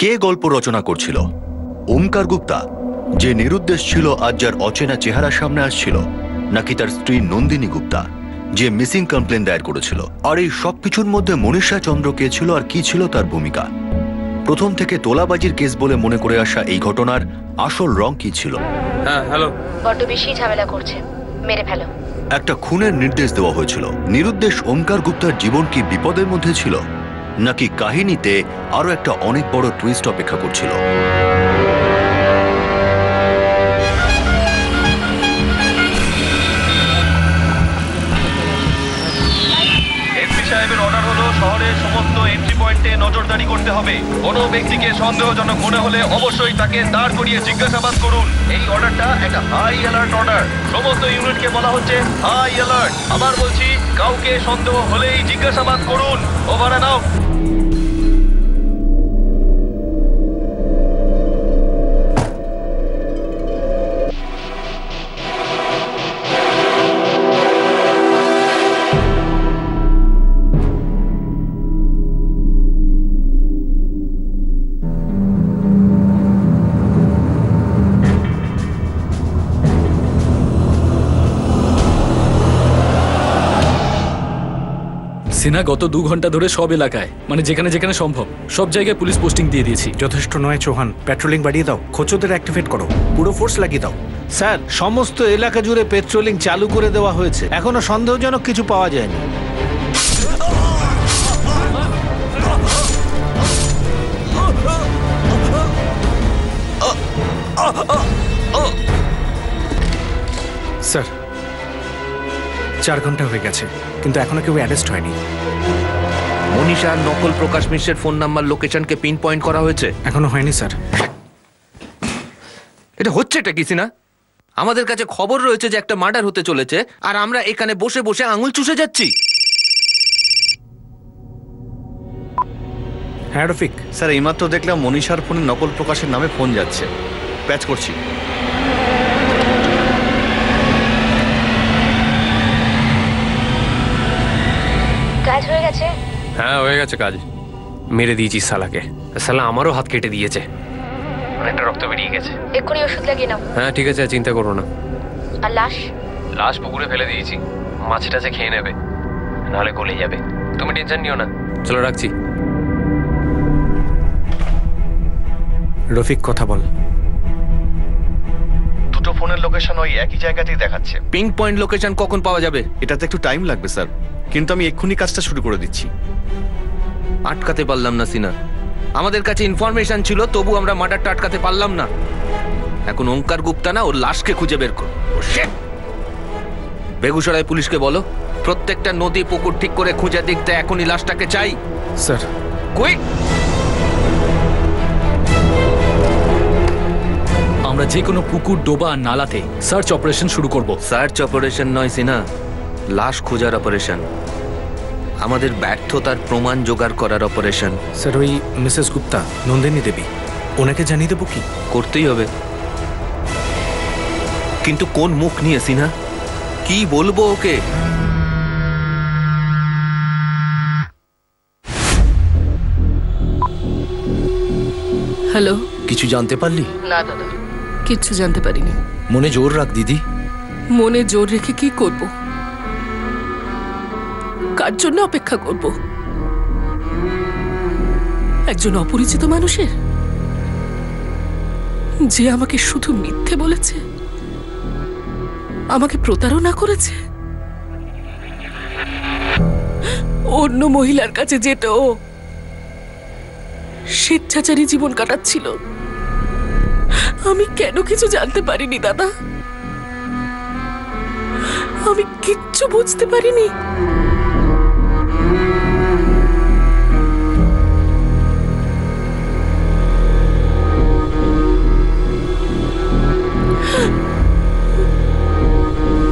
কে গল্প রচনা করছিল? ওমকার গুপ্তা, যে নিরুদ্দেশ ছিল আজ যার অচেনা চেহারা সামনে আসছিল, নাকি তার স্ত্রী নন্দিনী গুপ্তা, যে মিসিং কমপ্লেন দায়ের করেছিল? আর এই সবকিছুর মধ্যে মনীষা চন্দ্র কে ছিল আর কি ছিল তার ভূমিকা? প্রথম থেকে তোলাবাজির কেস বলে মনে করে আসা এই ঘটনার আসল রং কি ছিল? হ্যাঁ, হ্যালো। বড্ড বেশি ঝামেলা করছে, মেরে ফেলো। একটা খুনের নির্দেশ দেওয়া হয়েছিল। নিরুদ্দেশ ওমকার গুপ্তার জীবন কি বিপদের মধ্যে ছিল, নাকি কাহিনীতে আরো একটা অনেক বড় টুইস্ট অপেক্ষা করছিল? এসপি সাহেবের অর্ডার হলো শহরের সমস্ত এন্ট্রি পয়েন্টে নজরদারি করতে হবে। কোনো ব্যক্তিকে সন্দেহজনক মনে হলে অবশ্যই তাকে দাঁড় করিয়ে জিজ্ঞাসাবাদ করুন। এই অর্ডারটা একটা হাই অ্যালার্ট অর্ডার। সমস্ত ইউনিটকে বলা হচ্ছে হাই অ্যালার্ট। আবার বলছি, কাউকে সন্দেহ হলেই জিজ্ঞাসাবাদ করুন। Over and out. সিনা, গত 2 ঘন্টা ধরে সব এলাকায়, মানে যেখানে যেখানে সম্ভব, সব জায়গায় পুলিশ পোস্টিং দিয়ে দিয়েছি। যথেষ্ট নয় চৌহান, পেট্রোলিং বাড়িয়ে দাও, খোঁচোদের অ্যাক্টিভেট করো, পুরো ফোর্স লাগিয়ে দাও। স্যার, সমস্ত এলাকা জুড়ে পেট্রোলিং চালু করে দেওয়া হয়েছে, এখনো সন্দেহজনক কিছু পাওয়া যায়নি। স্যার, 4 ঘন্টা হয়ে গেছে, কিন্তু এখনো কেউ অ্যারেস্ট হয়নি। মনীষা আর নকল প্রকাশ মিশ্রের ফোন নাম্বার লোকেশনকে পিন পয়েন্ট করা হয়েছে? এখনো হয়নি স্যার। এটা হচ্ছেটা কি সিনা? আমাদের কাছে খবর রয়েছে যে একটা মার্ডার হতে চলেছে, আর আমরা এখানে বসে বসে আঙুল চুষে যাচ্ছি। হ্যাঁ রফিক স্যার, এইমাত্র দেখলাম মনীষার ফোনে নকল প্রকাশের নামে ফোন যাচ্ছে। প্যাচ করছি। কাজ হয়ে গেছে? হ্যাঁ, হয়ে গেছে কাজ। মেরে দিয়েছি শালাকে। শালা আমারও হাত কেটে দিয়েছে, অনেকটা রক্ত বেরিয়ে গেছে। এক্ষুনি ওষুধ লাগিয়ে নাও। হ্যাঁ ঠিক আছে, চিন্তা করো না। আর লাশ? লাশ পুকুরে ফেলে দিয়েছি, মাছ টাছে খেয়ে নেবে, নাহলে গলে যাবে। তুমি টেনশন নিও না, চলো রাখছি। রফিক কথা বল। দুটো ফোনের লোকেশন ওই একই জায়গাতেই দেখাচ্ছে। পিন পয়েন্ট লোকেশন কখন পাওয়া যাবে? এটাতে একটু টাইম লাগবে স্যার, কিন্তু আমি এক্ষুনি কাজটা শুরু করে দিচ্ছি। আটকাতে পারলাম না সিনা। আমাদের কাছে ইনফরমেশন ছিল, তবু আমরা মার্ডারটা আটকাতে পারলাম না। এখন ওমকার গুপ্তা না, ওর লাশকে খুঁজে বের কর। বেগুসরাই পুলিশকে বলো প্রত্যেকটা নদী পুকুর ঠিক করে খুঁজে দেখতে এখনই লাশটাকে চাই। Sir quick! আমরা যে কোনো পুকুর, ডোবা আর নালাতে সার্চ অপারেশন শুরু করব। সার্চ অপারেশন নয় সিনা, লাশ খোঁজার অপারেশন। আমাদের ব্যর্থতার প্রমাণ জোগাড় করার অপারেশন। স্যার, ওই মিসেস গুপ্তা, নন্দিনী দেবী, ওনাকে জানিয়ে দেবো কি? করতেই হবে, কিন্তু কোন মুখ নিয়ে সিনা? কি বলবো ওকে? হ্যালো। কিছু জানতে পারলি? না দাদা, কিচ্ছু জানতে পারিনি। মনে জোর রাখ দিদি। মনে জোর রেখে কি করব? কার জন্য অপেক্ষা করব? একজন অপরিচিত মানুষের, যে আমাকে শুধু মিথ্যে বলেছে, আমাকে প্রতারণা করেছে, অন্য মহিলার কাছে যেত ও স্বেচ্ছাচারী জীবন কাটাচ্ছিল। আমি কেন কিছু জানতে পারিনি দাদা? আমি কিচ্ছু বুঝতে পারিনি।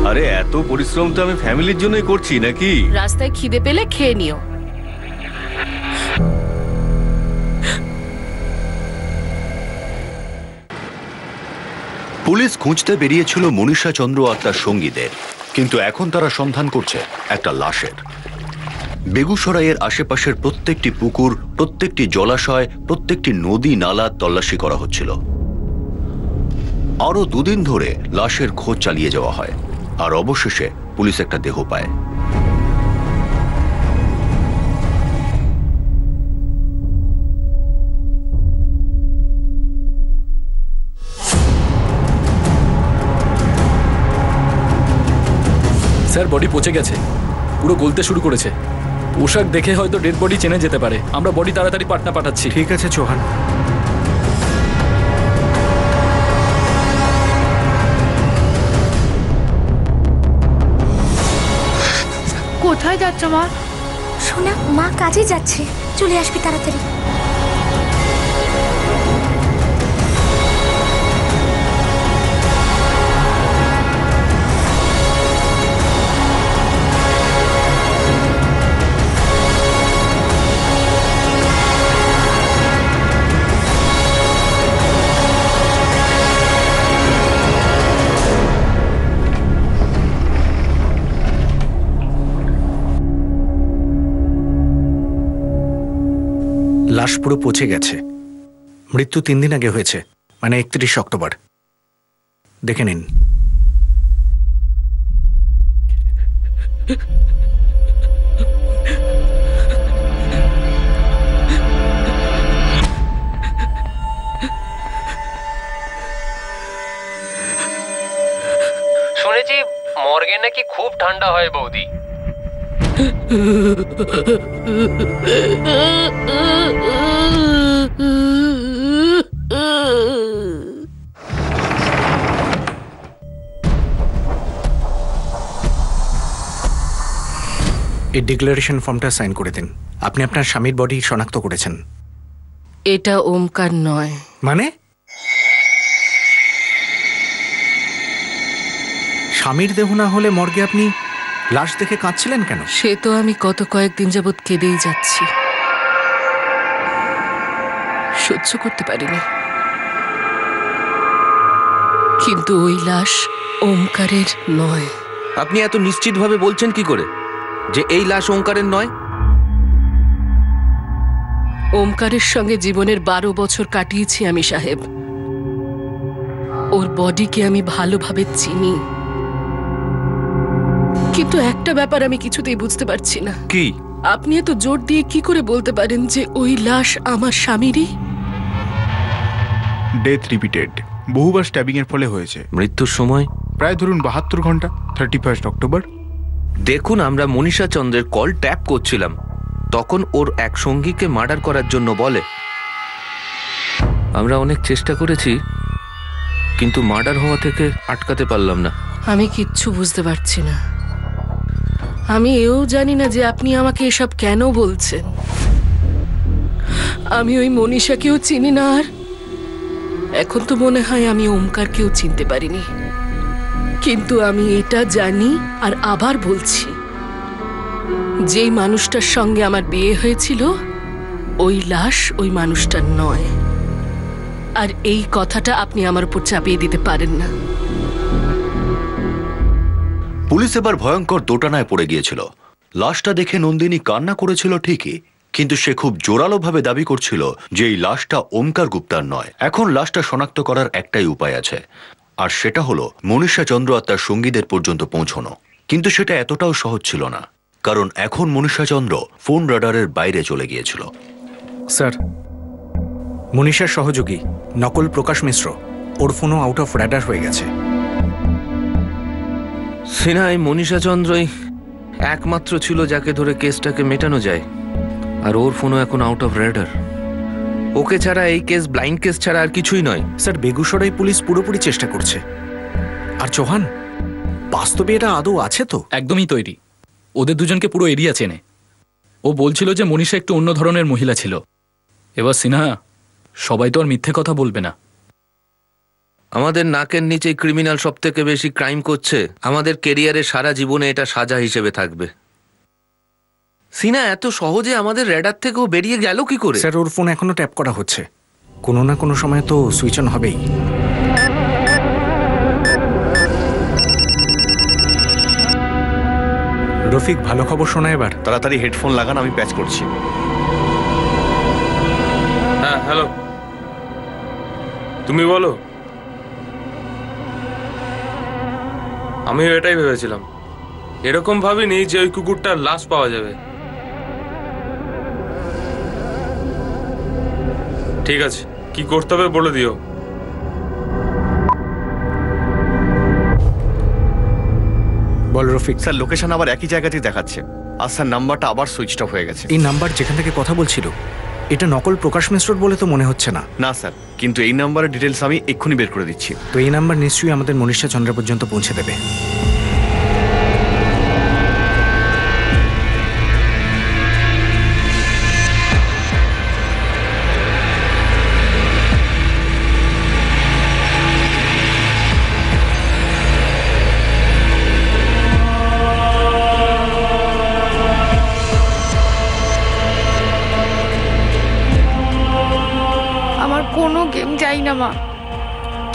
আরে এত পরিশ্রম তো আমি ফ্যামিলির জন্যই করছি নাকি? রাস্তায় খিদে পেলে খেয়ে নিও। পুলিশ খুঁজতে বেরিয়েছিল মনীষা চন্দ্র আর তার সঙ্গীদের, কিন্তু এখন তারা সন্ধান করছে একটা লাশের। বেগুসরাইয়ের আশেপাশের প্রত্যেকটি পুকুর, প্রত্যেকটি জলাশয়, প্রত্যেকটি নদী নালা তল্লাশি করা হচ্ছিল। আরো 2 দিন ধরে লাশের খোঁজ চালিয়ে যাওয়া হয়, আর অবশেষে পুলিশ একটা দেহ পায়। স্যার বডি পচে গেছে, পুরো গলতে শুরু করেছে। পোশাক দেখে হয়তো ডেড বডি চেনে যেতে পারে। আমরা বডি তাড়াতাড়ি পাটনা পাঠাচ্ছি। ঠিক আছে চৌহান। কোথায় যাচ্ছ মা? শোনা, মা কাজে যাচ্ছে, চলে আসবি তাড়াতাড়ি। লাশ পুরো পচে গেছে। মৃত্যু 3 দিন আগে হয়েছে, মানে 31 অক্টোবর। দেখে নিন। শুনেছি মর্গে নাকি খুব ঠান্ডা হয় বৌদি। এই ডিক্লারেশন ফর্মটা সাইন করে দিন। আপনি আপনার স্বামীর বডি শনাক্ত করেছেন। এটা ওমকার নয়। মানে? স্বামীর দেহ না হলে মর্গে আপনি লাশ দেখে কাঁদছিলেন কেন? সে তো আমি গত কয়েকদিন যাবৎ কেঁদেই যাচ্ছি, সহ্য করতে পারিনি। কিন্তু ওই লাশ ওমকারের নয়। আপনি এত নিশ্চিতভাবে বলছেন কি করে যে এই লাশ ওমকারের নয়? ওমকারের সঙ্গে জীবনের 12 বছর কাটিয়েছি আমি সাহেব। ওর বডিকে আমি ভালোভাবে চিনি, কিন্তু একটা ব্যাপার আমি কিছুতেই বুঝতে পারছি না। কি? আপনি এত জোর দিয়ে কি করে বলতে পারেন যে ওই লাশ আমার স্বামীরই? ডেথ রিপিটেড, বহুবার স্ট্যাবিং এর ফলে হয়েছে। মৃত্যুর সময় প্রায় ধরুন 72 ঘন্টা, 31 অক্টোবর। দেখুন, আমরা মনীষা চন্দ্রের কল ট্যাপ করছিলাম, তখন ওর এক সঙ্গীকে মার্ডার করার জন্য বলে। আমরা অনেক চেষ্টা করেছি, কিন্তু মার্ডার হওয়া থেকে আটকাতে পারলাম না। আমি কিচ্ছু বুঝতে পারছি না। আমি এও জানি না যে আপনি আমাকে এসব কেন বলছেন। আমি ওই মনীষাকেও চিনি না, আর এখন তো মনে হয় আমি ওমকারকেও চিনতে পারিনি। কিন্তু আমি এটা জানি, আর আবার বলছি, যেই মানুষটার সঙ্গে আমার বিয়ে হয়েছিল ওই লাশ ওই মানুষটার নয়। আর এই কথাটা আপনি আমার উপর চাপিয়ে দিতে পারেন না। পুলিশ এবার ভয়ঙ্কর দোটানায় পড়ে গিয়েছিল। লাশটা দেখে নন্দিনী কান্না করেছিল ঠিকই, কিন্তু সে খুব জোরালোভাবে দাবি করছিল যে এই লাশটা ওমকার গুপ্তার নয়। এখন লাশটা শনাক্ত করার একটাই উপায় আছে, আর সেটা হলো মনীষা চন্দ্র আর তার সঙ্গীদের পর্যন্ত পৌঁছানো। কিন্তু সেটা এতটাও সহজ ছিল না, কারণ এখন মনীষা চন্দ্র ফোন রাডারের বাইরে চলে গিয়েছিল। স্যার, মনীষার সহযোগী নকল প্রকাশ মিশ্র, ওর ফোনও আউট অফ রাডার হয়ে গেছে। সিনহা, মনীষা চন্দ্রই একমাত্র ছিল যাকে ধরে কেসটাকে মেটানো যায়, আর ওর ফোনও এখন আউট অফ রাডার। ওকে ছাড়া এই কেস ব্লাইন্ড কেস ছাড়া আর কিছুই নয়। স্যার, বেগুসরাই পুলিশ পুরোপুরি চেষ্টা করছে। আর চৌহান, বাস্তবে এটা আদৌ আছে তো? একদমই তৈরি। ওদের দুজনকে পুরো এরিয়া চেনে। ও বলছিল যে মনীষা একটু অন্য ধরনের মহিলা ছিল। এবার সিনহা, সবাই তো আর মিথ্যে কথা বলবে না। আমাদের নাকের নিচে ক্রিমিনাল সব থেকে বেশি ক্রাইম করছে। আমাদের কেরিয়ারে সারা জীবনে এটা সাজা হিসেবে থাকবে। সিনা, এত সহজে আমাদের রেডার থেকেও বেরিয়ে গেল কি করে? স্যার, ওর ফোন এখনো ট্যাপ করা হচ্ছে। কোনো না কোনো সময় তো সুইচ অন হবেই। রফিক, ভালো খবর শোনা এবার। তাড়াতাড়ি হেডফোন লাগান, আমি প্যাচ করছি। হ্যাঁ হ্যালো, তুমি বলো। আমিও এটাই ভেবেছিলাম, এরকম ভাবিনি যে ওই কুকুরটার লাশ পাওয়া যাবে। ঠিক আছে, কি করতে হবে বলে দিও। বল রফিক। স্যার, লোকেশন আবার একই জায়গাতেই দেখাচ্ছে, আর স্যার নাম্বারটা আবার সুইচ অফ হয়ে গেছে। এই নাম্বার যেখান থেকে কথা বলছিল, এটা নকল প্রকাশ মিশ্রর বলে তো মনে হচ্ছে না। না স্যার, কিন্তু এই নাম্বারের ডিটেলস আমি এক্ষুনি বের করে দিচ্ছি। তো এই নাম্বার নিশ্চয়ই আমাদের মনীষা চন্দ্র পর্যন্ত পৌঁছে দেবে। কোনো গেম চাই না মা,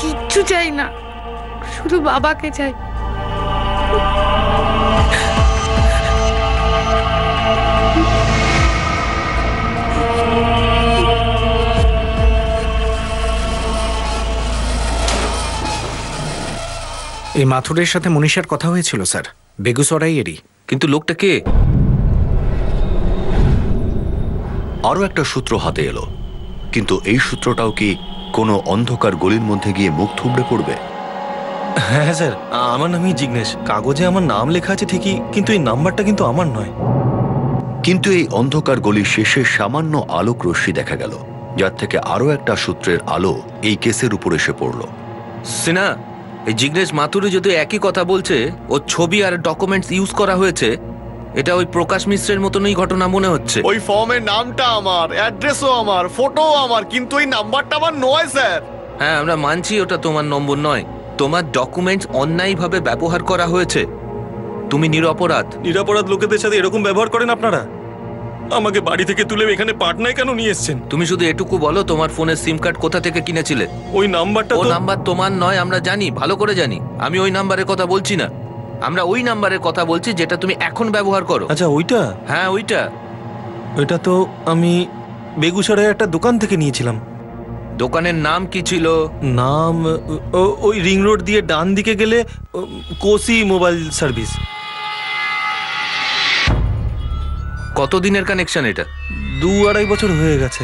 কিচ্ছু চাই না, শুধু বাবাকে চাই। এই মাথুরের সাথে মনীষার কথা হয়েছিল স্যার, বেগুসরাইয়েরই। কিন্তু লোকটা কে? আরো একটা সূত্র হাতে এলো, কিন্তু এই সূত্রটাও কি কোনো অন্ধকার গলির মধ্যে গিয়ে মুখ থুবড়ে পড়বে? হ্যাঁ স্যার, আমার নামই জিগ্নেশ, কাগজে আমার নাম লেখা আছে ঠিকই, কিন্তু এই নাম্বারটা কিন্তু আমার নয়। কিন্তু এই অন্ধকার গলির শেষে সামান্য আলোক রশ্মি দেখা গেল, যার থেকে আরো একটা সূত্রের আলো এই কেসের উপর এসে পড়ল। সিনা, এই জিগ্নেশ মাথুরি যদি একই কথা বলছে, ওর ছবি আর ডকুমেন্টস ইউজ করা হয়েছে, এটা ওই প্রকাশ মিশ্রের মতনই ঘটনা মনে হচ্ছে। ওই ফর্মের নামটা আমার, অ্যাড্রেসও আমার, ফটোও আমার, কিন্তু এই নাম্বারটা আমার নয় স্যার। হ্যাঁ, আমরা মানছি ওটা তোমার নম্বর নয়। তোমার ডকুমেন্টস অন্যায়ভাবে ব্যবহার করা হয়েছে, তুমি নিরপরাধ। নিরপরাধ লোকেদের সাথে এরকম ব্যবহার করেন আপনারা? আমাকে বাড়ি থেকে তুলে এখানে পাটনায় কেন নিয়ে এসেছেন? তুমি শুধু এটুকু বলো, তোমার ফোনের সিম কার্ড কোথা থেকে কিনেছিলে? ওই নাম্বারটা, ও নাম্বার তোমার নয়, আমরা জানি, ভালো করে জানি। আমি ওই নাম্বারের কথা বলছি না, আমরা ওই নাম্বারের কথা বলছি যেটা তুমি এখন ব্যবহার করো। আচ্ছা, ওইটা? হ্যাঁ, ওইটা। ওইটা তো আমি বেগুসরাইয়ের একটা দোকান থেকে নিয়েছিলাম। দোকানের নাম কি ছিল? নাম ওই রিং রোড দিয়ে ডান দিকে গেলে কোসি মোবাইল সার্ভিস। কতদিনের কানেকশন এটা? 2-2.5 বছর হয়ে গেছে।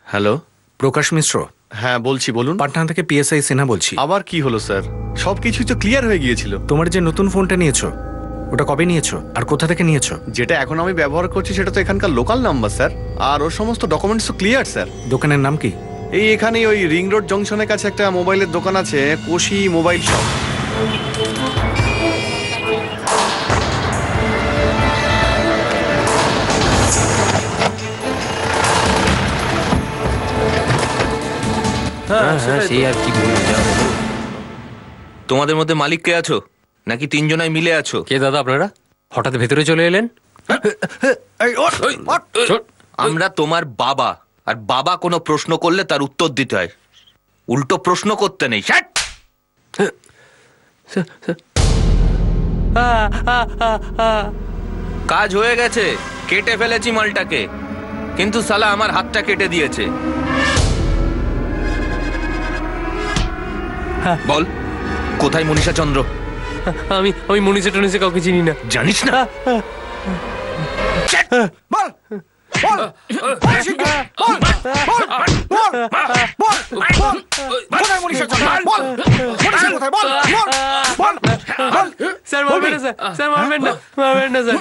হ্যালো, প্রকাশ মিশ্র? হ্যাঁ বলছি, বলুন। পাটনা থেকে পিএসআই সিনহা বলছি। আবার কি হলো স্যার? সবকিছুই তো ক্লিয়ার হয়ে গিয়েছিল। তোমার যে নতুন ফোনটা নিয়েছো, ওটা কবে নিয়েছো আর কোথা থেকে নিয়েছো? যেটা এখন আমি ব্যবহার করছি সেটা তো এখানকার লোকাল নাম্বার স্যার, আর ওর সমস্ত ডকুমেন্টস তো ক্লিয়ার স্যার। দোকানের নাম কি? এই এখানেই ওই রিং রোড জংশনের কাছে একটা মোবাইলের দোকান আছে, কোশি মোবাইল শপ। সেই আর কি বলবো। তোমাদের মধ্যে মালিক কে আছো, নাকি তিনজনাই মিলে আছো? কে দাদা আপনারা? হঠাৎ ভেতরে চলে এলেন? আমরা তোমার বাবা, আর বাবা কোনো প্রশ্ন করলে তার উত্তর দিতে হয়, উল্টো প্রশ্ন করতে নেই। কাজ হয়ে গেছে, কেটে ফেলেছি মালটাকে, কিন্তু সালা আমার হাতটা কেটে দিয়েছে। বল, কোথায় মনীষা চন্দ্র? আমি মনীষা টনীষা কাউকে চিনি না। জানিস না? স্যার মারবেন না, স্যার মারবেন না, মারবেন না স্যার।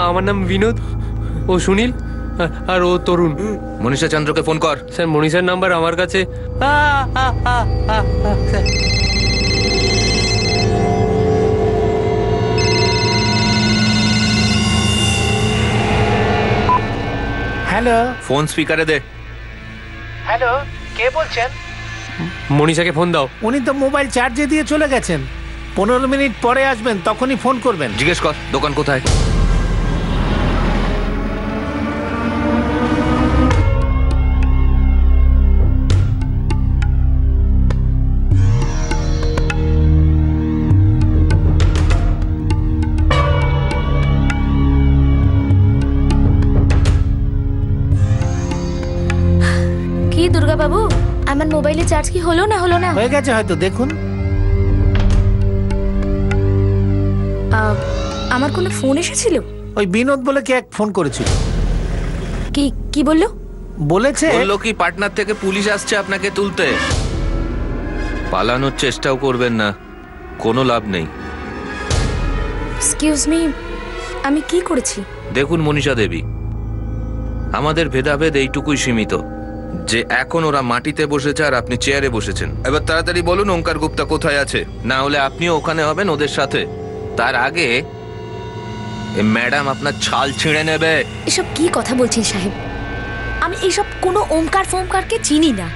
আমার নাম বিনোদ, ও সুনীল, আর ও তরুণ। মনীষা চন্দ্রকে ফোন কর। স্যার মনীষার নাম্বার আমার কাছে। হ্যালো, ফোন স্পিকারে দে। হ্যালো, কে বলছেন? মনীষাকে ফোন দাও। উনি তো মোবাইল চার্জে দিয়ে চলে গেছেন, 15 মিনিট পরে আসবেন, তখনই ফোন করবেন। জিজ্ঞেস কর দোকান কোথায়। আমার মোবাইলে চার্জ কি হলো না হলো না? হয়ে গেছে হয়তো, দেখুন। আমার কোনো ফোন এসেছিল? ওই বিনোদ বলে কে এক ফোন করেছিল। কি কি বললো? বলেছে বললো কি পাটনার থেকে পুলিশ আসছে আপনাকে তুলতে। পালানোর চেষ্টাও করবেন না, কোনো লাভ নেই। এক্সকিউজ মি, আমি কি করেছি? দেখুন মনীষা দেবী, আমাদের ভেদাভেদ এইটুকুই সীমিত যে এখন ওরা মাটিতে বসেছে আর আপনি চেয়ারে বসেছেন। এবার তাড়াতাড়ি বলুন ওঙ্কার গুপ্তা কোথায় আছে, না হলে আপনিও ওখানে হবেন ওদের সাথে। তার আগে ম্যাডাম আপনার ছাল ছিঁড়ে নেবে। এসব কি কথা বলছেন সাহেব? আমি এইসব কোনো ওমকার ফোমকারকে চিনি না।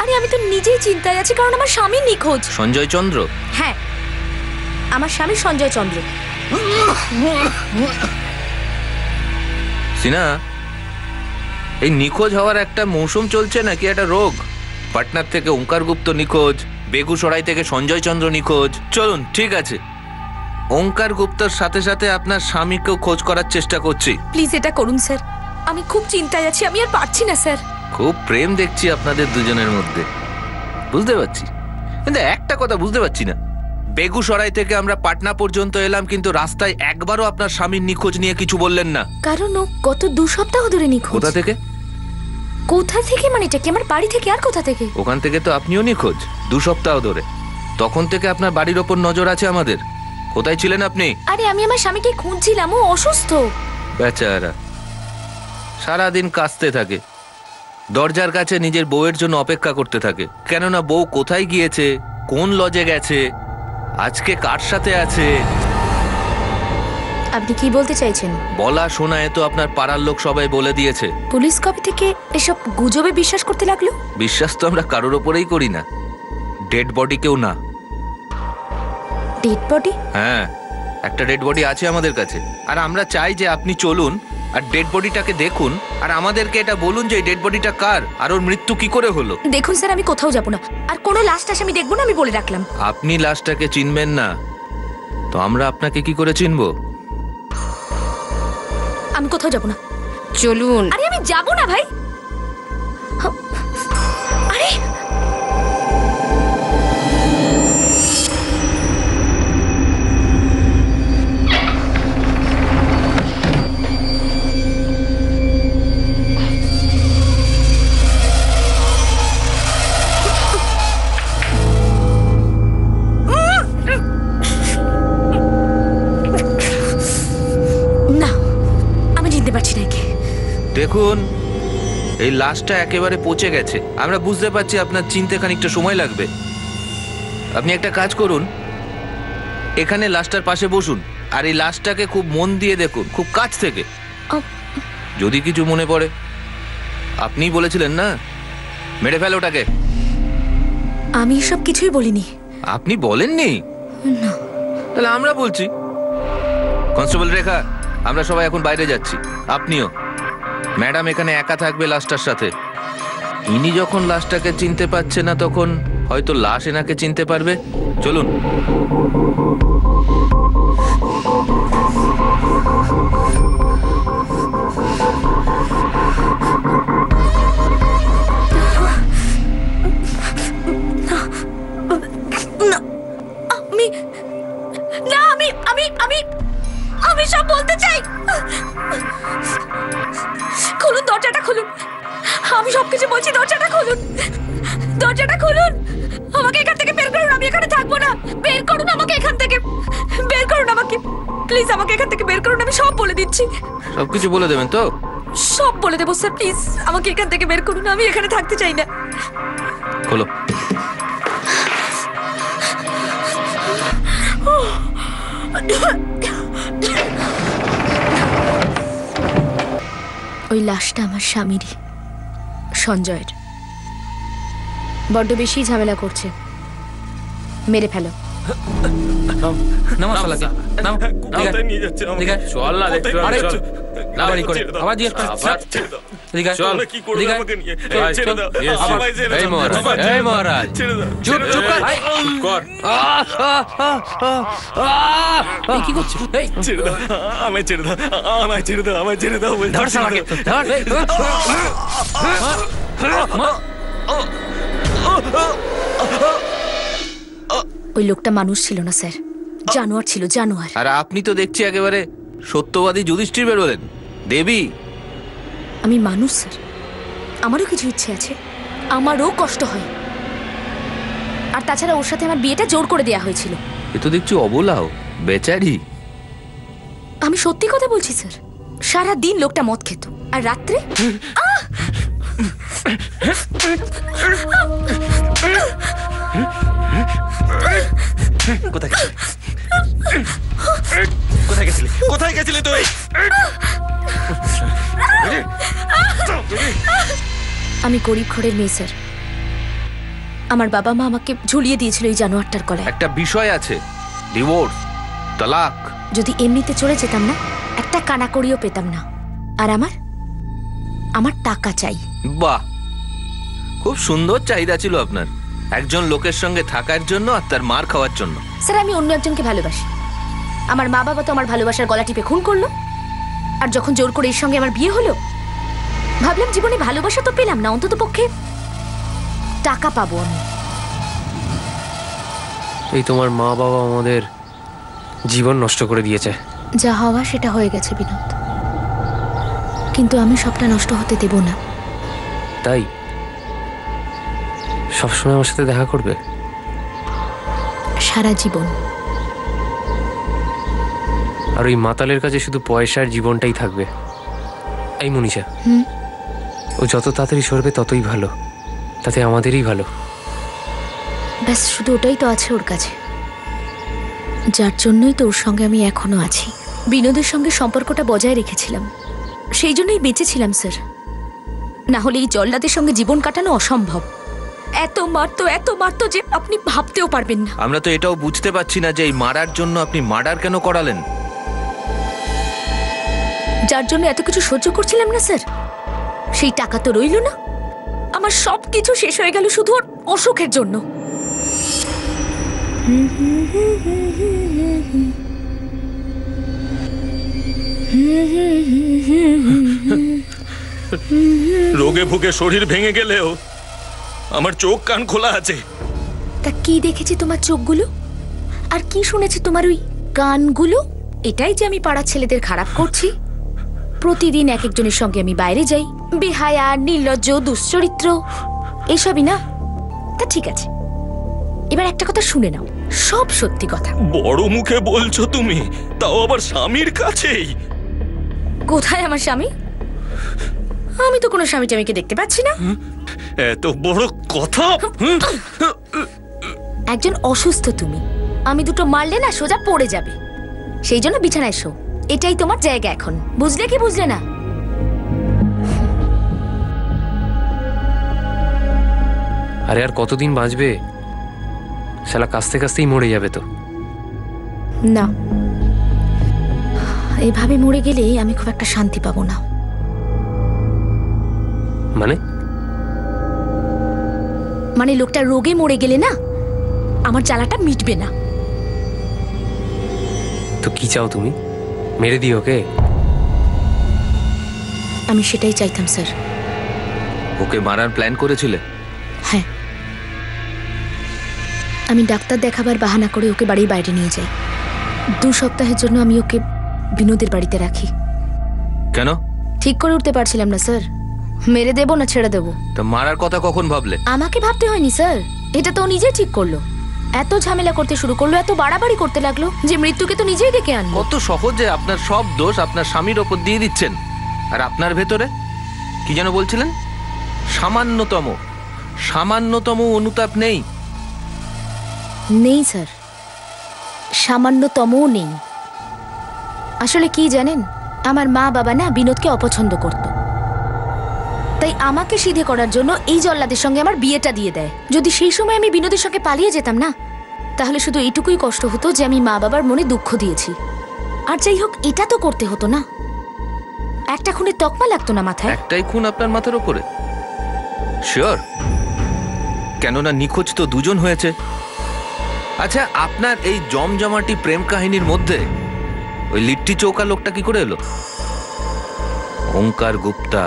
আরে আমি তো নিজেই চিন্তায় আছি, কারণ আমার স্বামী নিখোঁজ। সঞ্জয় চন্দ্র? হ্যাঁ, আমার স্বামী সঞ্জয় চন্দ্র। সিনা, এই নিখোঁজ হওয়ার একটা মৌসুম চলছে নাকি একটা রোগ? পাটনার থেকে ওঙ্কার গুপ্ত নিখোঁজ, বেগুসরাই থেকে সঞ্জয় চন্দ্র নিখোঁজ। চলুন ঠিক আছে, ওঙ্কার গুপ্তর সাথে সাথে আপনার স্বামীকেও খোঁজ করার চেষ্টা করছি। প্লিজ এটা করুন স্যার, আমি খুব চিন্তায় আছি, আমি আর পারছি না স্যার। খুব প্রেম দেখছি আপনাদের দুজনের মধ্যে, বুঝতে পারছি, কিন্তু একটা কথা বুঝতে পারছি না। বেগুসরাই থেকে আমরা পাটনা পর্যন্ত এলাম, কিন্তু রাস্তায় একবারও আপনার স্বামীর নিখোঁজ নিয়ে কিছু বললেন না। কারণ ও গত 2 সপ্তাহ ধরে নিখোঁজ। কোথা থেকে? কোথা থেকে মানে এটা কি আমার বাড়ি থেকে? আর কোথা থেকে? ওখান থেকে তো আপনিও নিখোঁজ 2 সপ্তাহ ধরে। তখন থেকে আপনার বাড়ির ওপর নজর আছে আমাদের। কোথায় ছিলেন আপনি? আরে আমি আমার স্বামীকে খুঁজছিলাম, ও অসুস্থ। বেচারা সারাদিন কাঁদতে থাকে, দরজার কাছে নিজের বউয়ের জন্য অপেক্ষা করতে থাকে, কেননা বউ কোথায় গিয়েছে, কোন লজে গেছে, আজকে কার সাথে আছে। আপনি কি বলতে চাইছেন? বলা শোনায় তো আপনার পাড়ার লোক সবাই বলে দিয়েছে। পুলিশ কবে থেকে এসব গুজবে বিশ্বাস করতে লাগলো? বিশ্বাস তো আমরা কারোর ওপরেই করি না, ডেড বডি কেউ না। Dead body? হ্যাঁ, একটা ডেড বডি আছে আমাদের কাছে, আর আমরা চাই যে আপনি চলুন আর ডেড বডিটাকে দেখুন, আর আমাদেরকে এটা বলুন যে এই ডেড বডিটা কার আর ওর মৃত্যু কি করে হলো। দেখুন স্যার, আমি কোথাও যাব না, আর কোনো লাশ টাশ আমি দেখবো না, আমি বলে রাখলাম। আপনি লাশটাকে চিনবেন না তো আমরা আপনাকে কি করে চিনবো? আমি কোথাও যাব না। চলুন। আরে আমি যাব না ভাই। আরে দেখুন, এই লাশটা একেবারে পচে গেছে, আমরা বুঝতে পারছি আপনার চিনতে খানিকটা সময় লাগবে। আপনি একটা কাজ করুন, এখানে লাশটার পাশে বসুন আর এই লাশটাকে খুব মন দিয়ে দেখুন, খুব কাছ থেকে। যদি কিছু মনে পড়ে, আপনিই বলেছিলেন না মেরে ফেল ওটাকে। আমি সব কিছুই বলিনি। আপনি বলেননি? না। তাহলে আমরা বলছি। কনস্টেবল রেখা, আমরা সবাই এখন বাইরে যাচ্ছি, আপনিও। ম্যাডাম এখানে একা থাকবে লাশটার সাথে। ইনি যখন লাশটাকে চিনতে পারছে না, তখন হয়তো লাশ এনাকে চিনতে পারবে। চলুন। আমি সব বলতে চাই। খুলুন দরজাটা, খুলুন। আমি সবকিছু বলছি, দরজাটা খুলুন, দরজাটা খুলুন। আমাকে এখান থেকে বের করুন, আমি এখানে থাকবো না। বের করুন আমাকে এখান থেকে, বের করুন আমাকে, প্লিজ আমাকে এখান থেকে বের করুন। আমি সব বলে দিচ্ছি। সবকিছু বলে দেবেন তো? সব বলে দেবো স্যার, প্লিজ আমাকে এখান থেকে বের করুন, আমি এখানে থাকতে চাই না। খোলো। ওই লাশটা আমার স্বামীরই, সঞ্জয়ের। বড্ড বেশি ঝামেলা করছে, মেরে ফেলো। আমায় ছেড়ে দাও, আমায় ছেড়ে দাও, আমায় ছেড়ে দাও। ওই লোকটা মানুষ ছিল না স্যার, জানোয়ার ছিল, জানোয়ার। আর আপনি তো দেখছি একেবারে সত্যবাদী যুধিষ্ঠির বেরোলেন। দেবী, আমি মানুষ স্যার, আমারও কিছু ইচ্ছে আছে, আমারও কষ্ট হয়। আর তাছাড়া ওর সাথে আমার বিয়েটা জোর করে দেয়া হয়েছিল। এ তো দেখছি অবলাও, বেচারি। আমি সত্যি কথা বলছি স্যার, সারা দিন লোকটা মদ খেত আর রাত্রে কোথায় গেছিলি? কোথায় গেছিলি তুই? আমি গরিব ঘরের মেয়ে স্যার, আমার বাবা মা আমাকে ঝুলিয়ে দিয়েছিল এই জানোয়ারটার গলায়। একটা বিষয় আছে, ডিভোর্স, তালাক। যদি এমনিতে চলে যেতাম না, একটা কানাকড়িও পেতাম না। আর আমার টাকা চাই। বাহ, খুব সুন্দর চাহিদা ছিল আপনার, একজন লোকের সঙ্গে থাকার জন্য আর তার মার খাওয়ার জন্য। স্যার, আমি অন্য একজনকে ভালোবাসি। আমার মা বাবা তো আমার ভালোবাসার গলা টিপে খুন করলো, আর যখন জোর করে এর সঙ্গে আমার বিয়ে হলো, ভাবলাম জীবনে ভালোবাসা তো পেলাম না, অন্তত পক্ষে টাকা পাবো আমি। এই তোমার মা বাবা আমাদের জীবন নষ্ট করে দিয়েছে। যা হওয়া সেটা হয়ে গেছে বিনোদ, কিন্তু আমি সবটা নষ্ট হতে দেব না। তাই সবসময় আমার সাথে দেখা করবে? সারা জীবন। আর ওই মাতালের কাছে শুধু পয়সার জীবনটাই থাকবে। এই মনীষা, ও যত তাড়াতাড়ি সরবে ততই ভালো, তাতে আমাদেরই ভালো। ব্যাস, শুধু ওটাই তো আছে ওর কাছে, যার জন্যই তো ওর সঙ্গে আমি এখনো আছি। বিনোদের সঙ্গে সম্পর্কটা বজায় রেখেছিলাম, সেই জন্যই বেঁচেছিলাম স্যার। না হলে এই জল্লাদের সঙ্গে জীবন কাটানো অসম্ভব। এত মারতো যে আপনি ভাবতেও পারবেন না। আমরা তো এটাও বুঝতে পারছি না যে এই মারার জন্য আপনি মার্ডার কেন করালেন। যার জন্য এত কিছু সহ্য করছিলাম না স্যার, সেই টাকা তো রইল না। আমার সব কিছু শেষ হয়ে গেল শুধু ওর অসুখের জন্য। রোগে ভুগে শরীর ভেঙে গেলেও আমার চোখ কান খোলা আছে। তা কি দেখেছি তোমার চোখগুলো, আর কি শুনেছি তোমার ওই কানগুলো? এটাই যে আমি পাড়ার ছেলেদের খারাপ করছি। প্রতিদিন এক একজনের সঙ্গে আমি বাইরে যাই, বেহায়া, নির্লজ্জ, দুশ্চরিত্র, এইসবই না? তা ঠিক আছে, এবার একটা কথা শুনে নাও, সব সত্যি কথা। বড় মুখে বলছো তুমি, তাও আবার স্বামীর কাছেই। কোথায় আমার স্বামী? আমি তো কোনো স্বামী টামিকে দেখতে পাচ্ছি না। এত বড় কথা। একজন অসুস্থ তুমি, আমি দুটো মারলে না সোজা পড়ে যাবে, সেই জন্য বিছানায় শো। এটাই তোমার জায়গা এখন, বুঝলে কি বুঝলে না? আরে আর কতদিন বাঁচবে? শালা কাস্তে কাস্তেই মরে যাবে তো। না, এভাবে মরে গেলে আমি খুব একটা শান্তি পাবো না। মানে লোকটা রোগে মরে গেলে না আমার জ্বালাটা মিটবে না। তো কি চাও তুমি? মেরে দিও ওকে? আমি সেটাই চাইতাম স্যার। ওকে মারার প্ল্যান করেছিলে? হ্যাঁ, আমি ডাক্তার দেখাবার বাহানা করে ওকে বাড়ির বাইরে নিয়ে যাই। 2 সপ্তাহের জন্য আমি ওকে বিনোদের বাড়িতে রাখি। কেন? ঠিক করে উঠতে পারছিলাম না স্যার, মেরে দেবো না ছেড়ে দেবো। তো মারার কথা কখন ভাবলে? আমাকে ভাবতে হয়নি স্যার, এটা তো ও নিজেই ঠিক করলো। এত ঝামেলা করতে শুরু করলো, এত বাড়াবাড়ি করতে লাগলো যে মৃত্যুকে তো নিজেই ডেকে আনলো। কত সহজে আপনার সব দোষ আপনার স্বামীর ওপর দিয়ে দিচ্ছেন, আর আপনার ভেতরে কি যেন বলছিলেন, সামান্যতম অনুতাপ নেই। নেই স্যার, সামান্যতমও নেই। আসলে কি জানেন, আমার মা বাবা না বিনোদকে অপছন্দ করত, তাই আমাকে সিধে করার জন্য এই জল্লাদের সঙ্গে আমার বিয়েটা দিয়ে দেয়। যদি সেই সময় আমি বিনোদের সঙ্গে পালিয়ে যেতাম না, তাহলে শুধু এইটুকুই কষ্ট হতো যে আমি মা বাবার মনে দুঃখ দিয়েছি। আর যাই হোক, এটা তো করতে হতো না। একটা খুনের তকমা লাগতো না মাথায়। একটাই খুন আপনার মাথার উপরে? শিওর? কেননা নিখোঁজ তো 2 জন হয়েছে। আচ্ছা, আপনার এই জমজমাটি প্রেম কাহিনীর মধ্যে ওই লিট্টি চৌকা লোকটা কি করে এলো? ওঙ্কার গুপ্তা।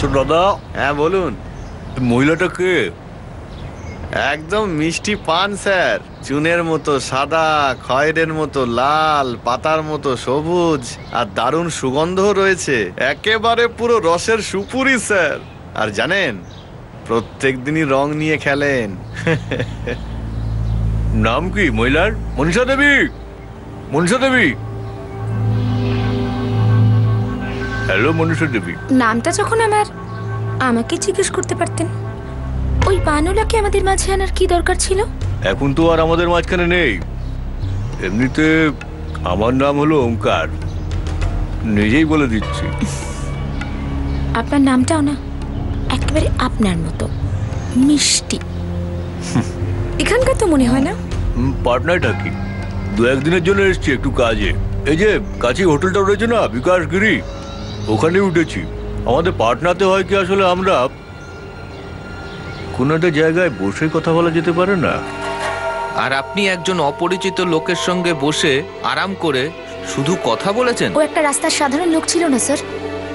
মিস্টার দাদা। হ্যাঁ বলুন। মহিলাটা কে? একদম মিষ্টি পান স্যার, চুনের মতো সাদা, খয়েরের মতো লাল, পাতার মতো সবুজ, আর দারুণ সুগন্ধও রয়েছে। একেবারে পুরো রসের সুপুরি স্যার। আর জানেন, প্রত্যেক দিনই রং নিয়ে খেলেন। নাম কি মহিলার? মনীষা দেবী। মনীষা দেবী। হ্যালো মনীষা দেবী। নামটা যখন আমাকে জিজ্ঞেস করতে পারতেন। ওই বানুলাকে আমাদের মাঝে আনার কি দরকার ছিল? এখন তো আর আমাদের মাঝখানে নেই। এমনিতে আমার নাম হলো ওঙ্কার, নিজেই বলে দিচ্ছি। আপনার নামটাও না একেবারে আপনার মতো মিষ্টি। এখানকার তো মনে হয় না। পাটনায় থাকি, 2-1 দিনের জন্য এসেছি একটু কাজে। এই যে কাছে হোটেলটা রয়েছে না, বিকাশগিরি, ওখানে উঠেছি। আমাদের পাটনাতে হয় কি, আসলে আমরা কোন একটা জায়গায় বসে কথা বলা যেতে পারে না। আর আপনি একজন অপরিচিত লোকের সঙ্গে বসে আরাম করে শুধু কথা বলেছেন? ও একটা রাস্তার সাধারণ লোক ছিল না স্যার,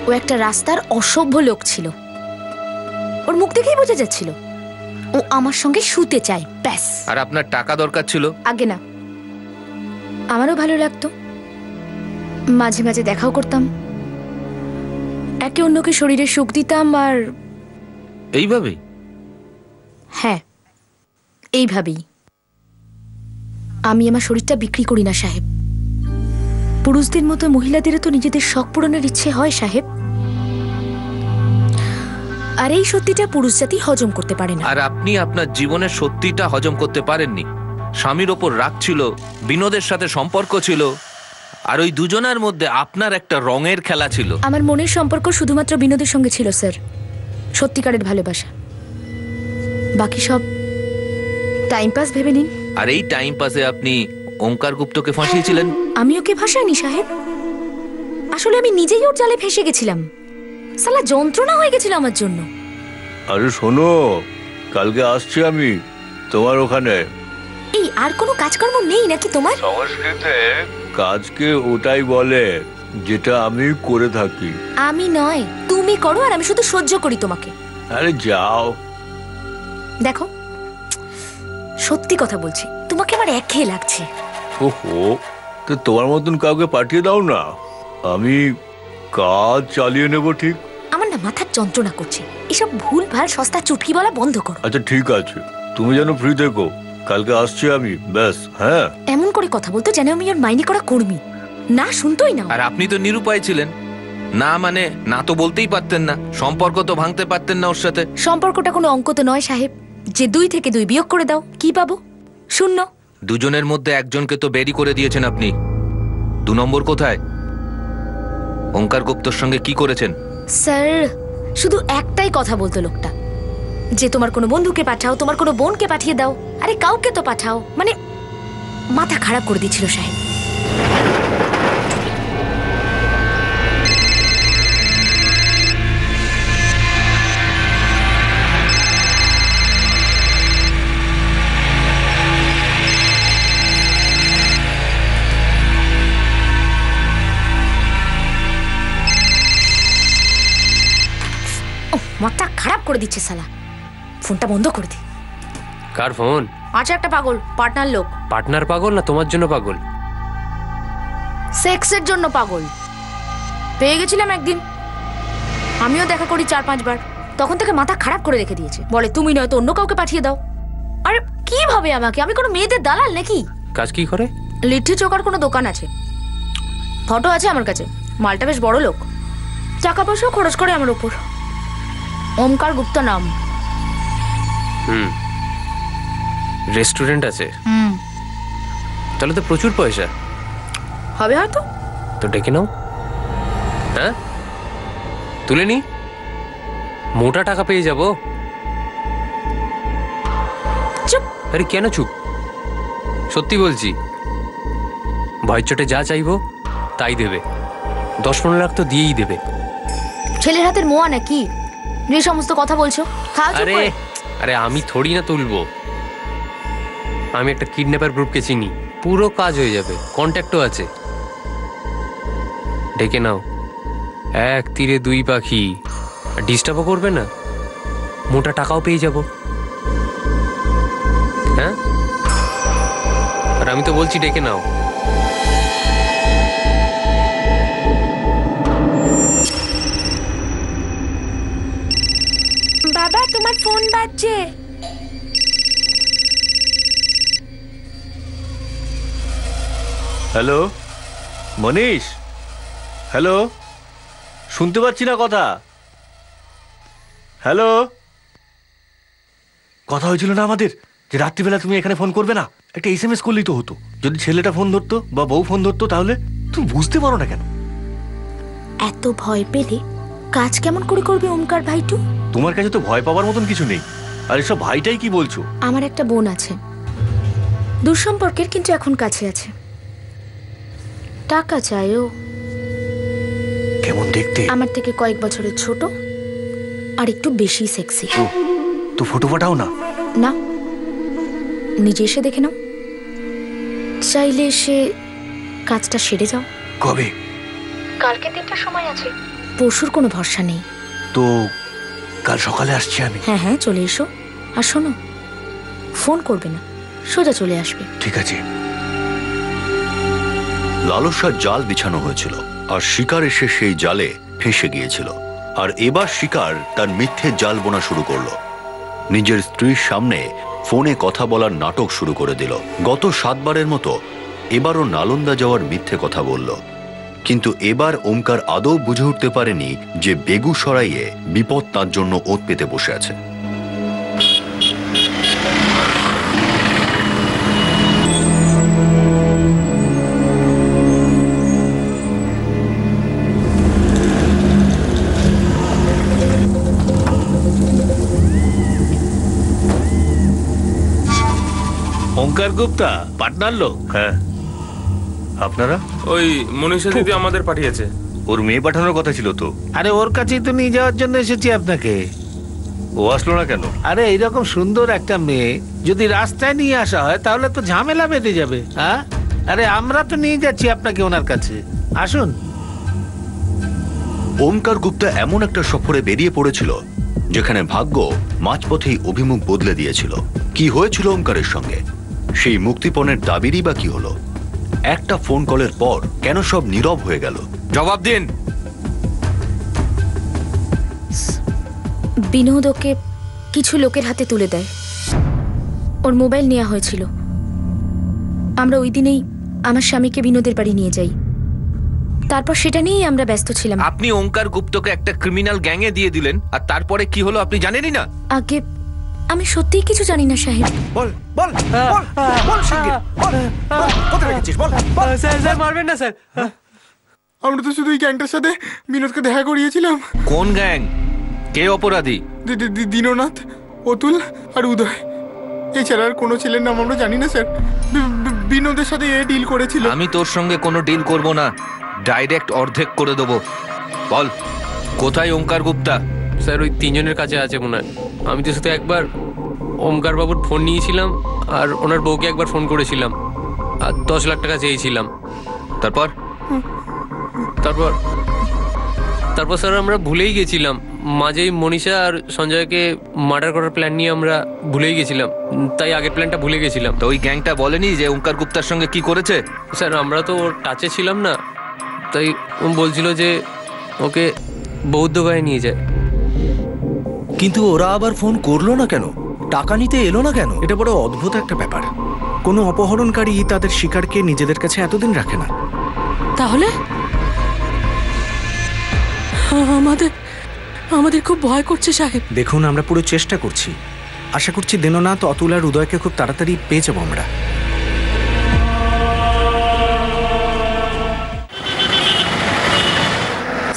ও একটা রাস্তার অসভ্য লোক ছিল। ওর মুখ দেখেই বোঝা যাচ্ছিল ও আমার সঙ্গে শুতে চায়, ব্যাস। আর আপনার টাকা দরকার ছিল? আগে না, আমারও ভালো লাগতো, মাঝে মাঝে দেখাও করতাম, একে অন্যকে শরীরে সুখ দিতাম। আর এইভাবেই? হ্যাঁ, এইভাবেই। আমি আমার শরীরটা বিক্রি করি না সাহেব। পুরুষদের মতো মহিলাদেরও তো নিজেদের শখ পূরণের ইচ্ছে হয় সাহেব। আর এই সত্যিটা পুরুষ জাতি হজম করতে পারে না। আর আপনি আপনার জীবনের সত্যিটা হজম করতে পারেননি। স্বামীর ওপর রাগ ছিল, বিনোদের সাথে সম্পর্ক ছিল, আর ওই দুজনের মধ্যে আপনার একটা রঙের খেলা ছিল। আমার মনের সম্পর্ক শুধুমাত্র বিনোদের সঙ্গে ছিল স্যার, সত্যিকারের ভালোবাসা। বাকি সব টাইম পাস ভেবে নিন। আর এই টাইম পাসে আপনি ওঙ্কার গুপ্তকে ফাঁসিয়েছিলেন? আমি ওকে ফাঁসাইনি সাহেব, আসলে আমি নিজেই ওর জালে ফেসে গেছিলাম। সালা যন্ত্রণা হয়ে গেছিল আমার জন্য। আরে শোনো, কালকে আসছি আমি তোমার ওখানে। এই আর কোনো কাজকর্ম নেই নাকি তোমার? সংস্কৃতে কাজকে ওটাই বলে যেটা আমি করে থাকি। আমি নয়, তুমি করো, আর আমি শুধু সহ্য করি তোমাকে। আরে যাও। দেখো, সত্যি কথা বলছি, তোমাকে আমার একঘেয়ে লাগছে। ওহো, তো তোমার মতন কাউকে পাঠিয়ে দাও না, আমি কাজ চালিয়ে নেব। ঠিক? আমার না মাথার যন্ত্রণা করছে, এসব ভুল ভাল সস্তা চুটকি বলা বন্ধ করো। আচ্ছা ঠিক আছে, তুমি যেন ফ্রি থেকো, কালকে আসছি আমি, ব্যাস। হ্যাঁ, এমন করে কথা বলতো যেন আমি ওর মাইনে করা কর্মী, না শুনতোই না। আর আপনি তো নিরুপায় ছিলেন, না মানে না তো বলতেই পারতেন না, সম্পর্ক তো ভাঙতে পারতেন না ওর সাথে। সম্পর্কটা কোনো অঙ্ক তো নয় সাহেব, যে 2 থেকে 2 বিয়োগ করে দাও, কি পাবো? 0। দুজনের মধ্যে একজনকে তো বেরি করে দিয়েছেন আপনি, 2 নম্বর কোথায়? ওঙ্কার গুপ্তর সঙ্গে কি করেছেন? স্যার, শুধু একটাই কথা বলতো লোকটা, যে তোমার কোনো বন্ধুকে পাঠাও, তোমার কোনো বোনকে পাঠিয়ে দাও, আরে কাউকে তো পাঠাও। মানে মাথা খারাপ করে দিচ্ছিল সাহেব। মাথা খারাপ করে দিচ্ছে শালা, ফোনটা বন্ধ করে দি। কার ফোন? আচ্ছা, একটা পাগল পার্টনার লোক। পার্টনার পাগল না তোমার জন্য পাগল? সেক্সের জন্য পাগল। পেয়ে গেছিলাম একদিন, আমিও দেখা করি 4-5 বার, তখন থেকে মাথা খারাপ করে রেখে দিয়েছে। বলে তুমি নয়তো অন্য কাউকে পাঠিয়ে দাও। আরে কি ভাবে আমাকে, আমি কোনো মেয়েদের দালাল নাকি? কাজ কি করে? লিট্টি চোকার কোনো দোকান আছে, ফটো আছে আমার কাছে, মালটা বেশ বড় লোক, টাকা পয়সাও খরচ করে আমার উপর। ওমকার গুপ্ত নাম। রেস্টুরেন্ট আছে? তাহলে তো প্রচুর পয়সা হবে হয়তো। তো ডেকে নাও। হ্যাঁ, তুলে নি, মোটা টাকা পেয়ে যাব। চুপ। আরে কেন চুপ? সত্যি বলছি, ভয় চোটে যা চাইবো তাই দেবে, 10-15 লাখ তো দিয়েই দেবে। ছেলের হাতের মোয়া নাকি যে সমস্ত কথা বলছো? আরে আরে আমি থোড়ি না তুলবো, আমি একটা কিডন্যাপার গ্রুপকে চিনি, পুরো কাজ হয়ে যাবে, কন্ট্যাক্টও আছে। ডেকে নাও, 1 তীরে 2 পাখি, ডিস্টার্বও করবে না, মোটা টাকাও পেয়ে যাব। হ্যাঁ, আর আমি তো বলছি ডেকে নাও। বাবা, তোমার ফোন বাজছে। হ্যালো মনীষ, হ্যালো, শুনতে পাচ্ছি না কথা। হ্যালো, কথা হয়েছিল না আমাদের যে রাত্রিবেলা তুমি এখানে ফোন করবে না, একটা SMS করলেই তো হতো। যদি ছেলেটা ফোন ধরতো বা বউ ফোন ধরতো তাহলে। তুমি বুঝতে পারো না কেন? এত ভয় পেলে কাজ কেমন করে করবে ওমকার ভাইটু? তোমার কাছে তো ভয় পাওয়ার মতন কিছু নেই। আর এসব ভাইটাই কি বলছো? আমার একটা বোন আছে, দূর সম্পর্কের, কিন্তু এখন কাছে আছে। টাকা চাই ও। কেমন দেখতে? আমার থেকে কয়েক বছরের ছোট আর একটু বেশি সেক্সি। তো ফটো পাঠাও না। না, নিজে এসে দেখে নাও। চাইলে এসে কাজটা সেরে যাও। কবে? কালকে 3টার সময় আছে। পরশুর কোনো ভরসা নেই। তো কাল সকালে আসছি আমি। হ্যাঁ হ্যাঁ, চলে এসো। আর শোনো, ফোন করবে না, সোজা চলে আসবে। ঠিক আছে। লালসার জাল বিছানো হয়েছিল আর শিকার এসে সেই জালে ফেঁসে গিয়েছিল। আর এবার শিকার তার মিথ্যে জাল বোনা শুরু করলো। নিজের স্ত্রীর সামনে ফোনে কথা বলার নাটক শুরু করে দিল। গত 7 বারের মতো এবারও নালন্দা যাওয়ার মিথ্যে কথা বলল। কিন্তু এবার ওমকার আদৌ বুঝে উঠতে পারেনি যে বেগুসরাইয়ে বিপদ তার জন্য ওত পেতে বসে আছে। ওমকার গুপ্তা পাটনার লোক? হ্যাঁ। আপনারা? ওই মনীষা দিদি আমাদের পাঠিয়েছে। ওর মেয়ে পাঠানোর কথা ছিল তো। আরে ওর কাছেই তো নিয়ে যাওয়ার জন্য এসেছি আপনাকে। ও আসলো না কেন? আরে এইরকম সুন্দর একটা মেয়ে যদি রাস্তায় নিয়ে আসা হয় তাহলে তো ঝামেলা বেঁধে যাবে। হ্যাঁ, আরে আমরা তো নিয়ে যাচ্ছি আপনাকে ওনার কাছে। আসুন। ওমকার গুপ্তা এমন একটা সফরে বেরিয়ে পড়েছিল যেখানে ভাগ্য মাঝপথেই অভিমুখ বদলে দিয়েছিল। কি হয়েছিল ওমকারের সঙ্গে? সেই মুক্তিপণের দাবিরই বা কি হলো? একটা ফোন কলের পর কেন সব নীরব হয়ে গেল? জবাব দিন। বিনোদ ওকে কিছু লোকের হাতে তুলে দেয়। ওর মোবাইল নেওয়া হয়েছিল। আমরা ওই দিনেই আমার স্বামীকে বিনোদের বাড়ি নিয়ে যাই। তারপর সেটা নিয়েই আমরা ব্যস্ত ছিলাম। আপনি ওমকার গুপ্তকে একটা ক্রিমিনাল গ্যাংয়ে দিয়ে দিলেন, আর তারপরে কি হলো আপনি জানেনই না? আগে আমি সত্যিই কিছু জানি না সাহেব। বল বল বল বল শিগগির বল। কোথায় রেখেছিস বল। স্যার স্যার মারবেন না স্যার। আমরা তো শুধু এই গ্যাংটার সাথে বিনোদকে দেখা করিয়েছিলাম। কোন গ্যাং? কে অপরাধী? দীননাথ, অতুল আর উদয়। এছাড়া আর কোনো ছেলের নাম আমরা জানি না স্যার। বিনোদের সাথে এ ডিল করেছিল। আমি তোর সঙ্গে কোনো ডিল করব না, ডাইরেক্ট অর্ধেক করে দেবো। বল, কোথায় ওমকার গুপ্তা? স্যার ওই 3 জনের কাছে আছে মনে হয়। আমি তো শুধু একবার ওমকার বাবুর ফোন নিয়েছিলাম আর ওনার বউকে একবার ফোন করেছিলাম আর 10 লাখ টাকা চেয়েছিলাম। তারপর তারপর তারপর স্যার আমরা ভুলেই গেছিলাম। মাঝেই মনীষা আর সঞ্জয়কে মার্ডার করার প্ল্যান নিয়ে আমরা ভুলেই গেছিলাম, তাই আগের প্ল্যানটা ভুলে গেছিলাম। তো ওই গ্যাংটা বলেনি যে ওমকার গুপ্তার সঙ্গে কি করেছে? স্যার আমরা তো ওর টাচে ছিলাম না, তাই ও বলছিল যে ওকে বৌদ্ধ গায়ে নিয়ে যায়। কিন্তু ওরা আবার ফোন করলো না কেন? টাকা নিতে এলো না কেন? এটা বড় অদ্ভুত একটা ব্যাপার। কোনো অপহরণকারী তাদের শিকারকে নিজেদের কাছে এতদিন রাখে না। তাহলে আমাদের খুব ভয় করছে সাহেব। দেখুন, আমরা পুরো চেষ্টা করছি। আশা করছি দীননাথ, অতুল আর উদয়কে খুব তাড়াতাড়ি পেয়ে যাবো আমরা।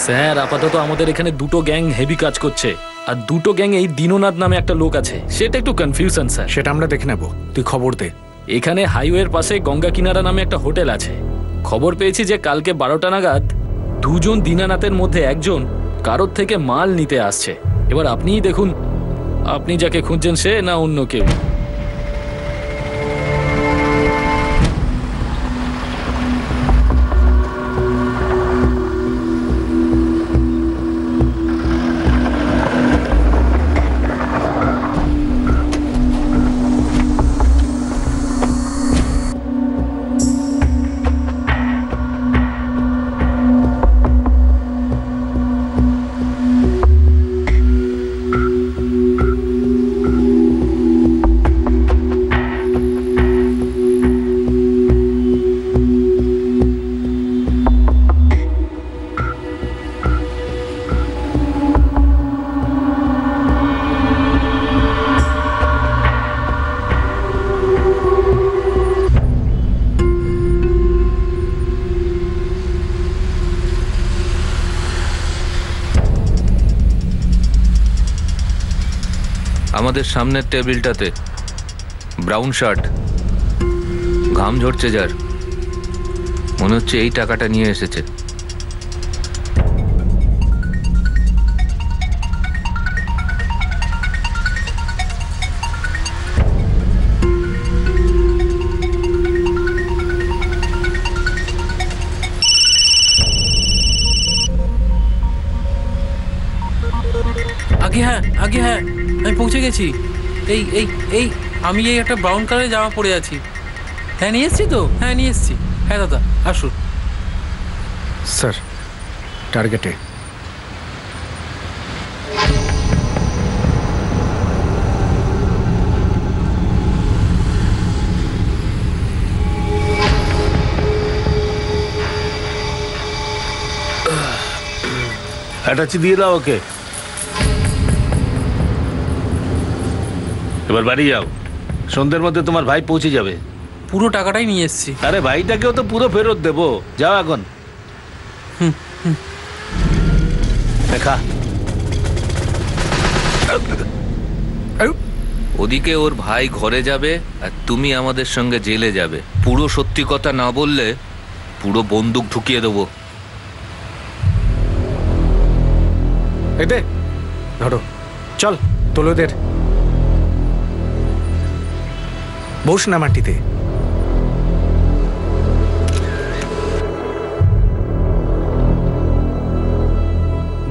স্যার আপাতত আমাদের এখানে 2টো গ্যাং হেভি কাজ করছে, আর 2টো গ্যাং এই দীননাথ নামে একটা লোক আছে। সেটা একটু কনফিউশন স্যার। সেটা আমরা দেখে নেব, তুই খবর দে। এখানে হাইওয়ের পাশে গঙ্গা কিনারা নামে একটা হোটেল আছে। খবর পেয়েছি যে কালকে 12টা নাগাদ 2 জন দীননাথের মধ্যে একজন কারোর থেকে মাল নিতে আসছে। এবার আপনিই দেখুন, আপনি যাকে খুঁজছেন সে না অন্য কেউ। আমাদের সামনের টেবিলটাতে ব্রাউন শার্ট, ঘাম ঝরছে যার, মনে হচ্ছে এই টাকাটা নিয়ে এসেছে। আগে হ্যাঁ আমি পৌঁছে গেছি। এই এই এই আমি এই একটা ব্রাউন কালারের জামা পরে আছি। হ্যাঁ নিয়ে এসছি তো, হ্যাঁ নিয়ে এসছি। হ্যাঁ দাদা আসুন। স্যার টার্গেটে। অ্যাটাচি দিয়ে দাও ওকে। এবার বাড়ি যাও, সন্ধ্যের মধ্যে তোমার ভাই পৌঁছে যাবে। পুরো টাকাটাই নিয়ে এসছি। আরে ভাইটাকেও তো পুরো ফেরত দেবো, যাও এখন। দেখা ওদিকে ওর ভাই ঘরে যাবে আর তুমি আমাদের সঙ্গে জেলে যাবে। পুরো সত্যি কথা না বললে পুরো বন্দুক ঢুকিয়ে দেবো। এতে ধরো, চল তোলোদের। বস না মাটিতে।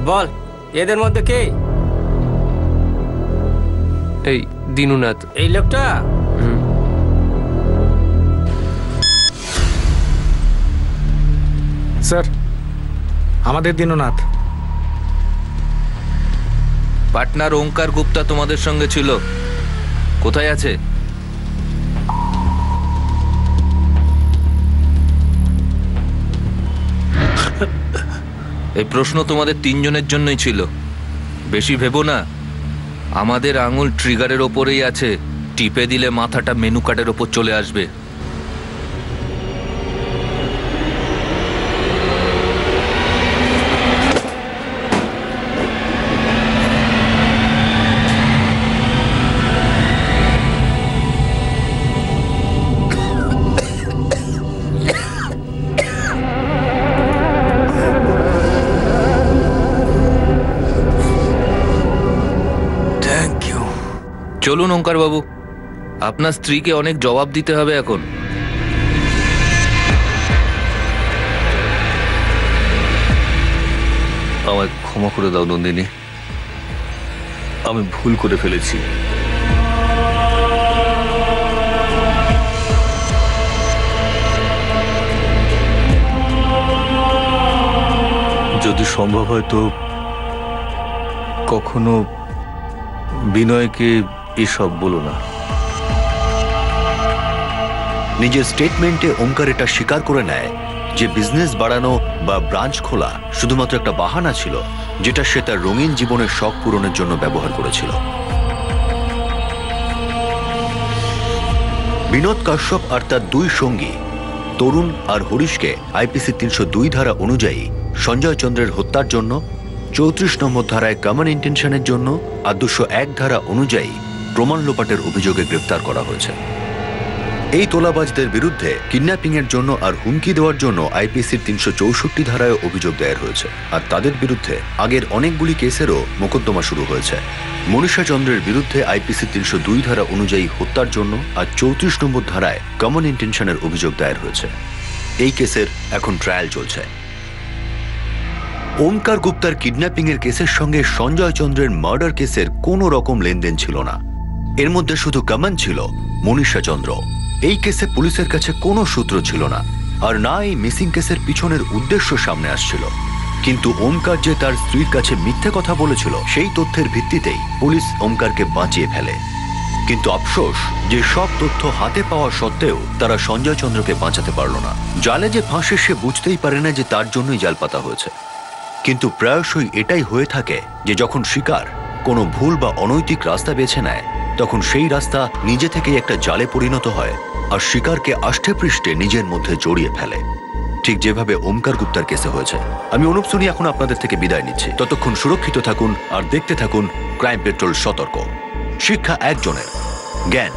বল এদের মধ্যে কে? এই দিনুনাথ। এই লোকটা? স্যার আমাদের দিনুনাথ। পার্টনার ওঙ্কার গুপ্তা তোমাদের সঙ্গে ছিল, কোথায় আছে? এই প্রশ্ন তোমাদের তিনজনের জন্যই ছিল। বেশি ভেবো না, আমাদের আঙুল ট্রিগারের ওপরেই আছে, টিপে দিলে মাথাটা মেনু কার্ডের ওপর চলে আসবে। চলুন ওঙ্কার বাবু, আপনার স্ত্রীকে অনেক জবাব দিতে হবে এখন। আমায় ক্ষমা করে দাও নন্দিনী, আমি ভুল করে ফেলেছি। যদি সম্ভব হয় তো কখনো বিনয়কে এসব বলো না। নিজের স্টেটমেন্টে ওঙ্কার এটা স্বীকার করে নেয় যে বিজনেস বাড়ানো বা ব্রাঞ্চ খোলা শুধুমাত্র একটা বাহানা ছিল, যেটা সে তার রঙিন জীবনের শখ পূরণের জন্য ব্যবহার করেছিল। বিনোদ কাশ্যপ আর তার দুই সঙ্গী তরুণ আর হরিশকে আইপিসি 302 ধারা অনুযায়ী সঞ্জয় চন্দ্রের হত্যার জন্য, 34 নম্বর ধারায় কমন ইন্টেনশনের জন্য আর 201 ধারা অনুযায়ী প্রমাণ লোপাটের অভিযোগে গ্রেফতার করা হয়েছে। এই তোলাবাজদের বিরুদ্ধে কিডন্যাপিং এর জন্য আর হুমকি দেওয়ার জন্য আইপিসির 364 ধারায় অভিযোগ দায়ের হয়েছে। আর তাদের বিরুদ্ধে আগের অনেকগুলি কেসেরও মোকদ্দমা শুরু হয়েছে। মনীষা চন্দ্রের বিরুদ্ধে আইপিসি 302 ধারা অনুযায়ী হত্যার জন্য আর 34 নম্বর ধারায় কমন ইন্টেনশনের অভিযোগ দায়ের হয়েছে। এই কেসের এখন ট্রায়াল চলছে। ওমকার গুপ্তার কিডন্যাপিং এর কেসের সঙ্গে সঞ্জয় চন্দ্রের মার্ডার কেসের কোনো রকম লেনদেন ছিল না। এর মধ্যে শুধু কমন ছিল মনীষা চন্দ্র। এই কেসে পুলিশের কাছে কোনো সূত্র ছিল না, আর না এই মিসিং কেসের পিছনের উদ্দেশ্য সামনে আসছিল। কিন্তু ওমকার যে তার স্ত্রীর কাছে মিথ্যে কথা বলেছিল, সেই তথ্যের ভিত্তিতেই পুলিশ ওমকারকে বাঁচিয়ে ফেলে। কিন্তু আফসোস যে সব তথ্য হাতে পাওয়া সত্ত্বেও তারা সঞ্জয় চন্দ্রকে বাঁচাতে পারল না। জালে যে ফাঁসে সে বুঝতেই পারে না যে তার জন্যই জাল পাতা হয়েছে। কিন্তু প্রায়শই এটাই হয়ে থাকে যে যখন শিকার কোনো ভুল বা অনৈতিক রাস্তা বেছে নেয়, তখন সেই রাস্তা নিজে থেকেই একটা জালে পরিণত হয় আর শিকারকে আষ্টে পৃষ্ঠে নিজের মধ্যে জড়িয়ে ফেলে, ঠিক যেভাবে ওমকার গুপ্তার কেসে হয়েছে। আমি অনুপ সোনি এখন আপনাদের থেকে বিদায় নিচ্ছি। ততক্ষণ সুরক্ষিত থাকুন আর দেখতে থাকুন ক্রাইম পেট্রোল সতর্ক। শিক্ষা একজনের, জ্ঞান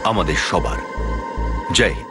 আমাদের সবার। জয় হিন্দ।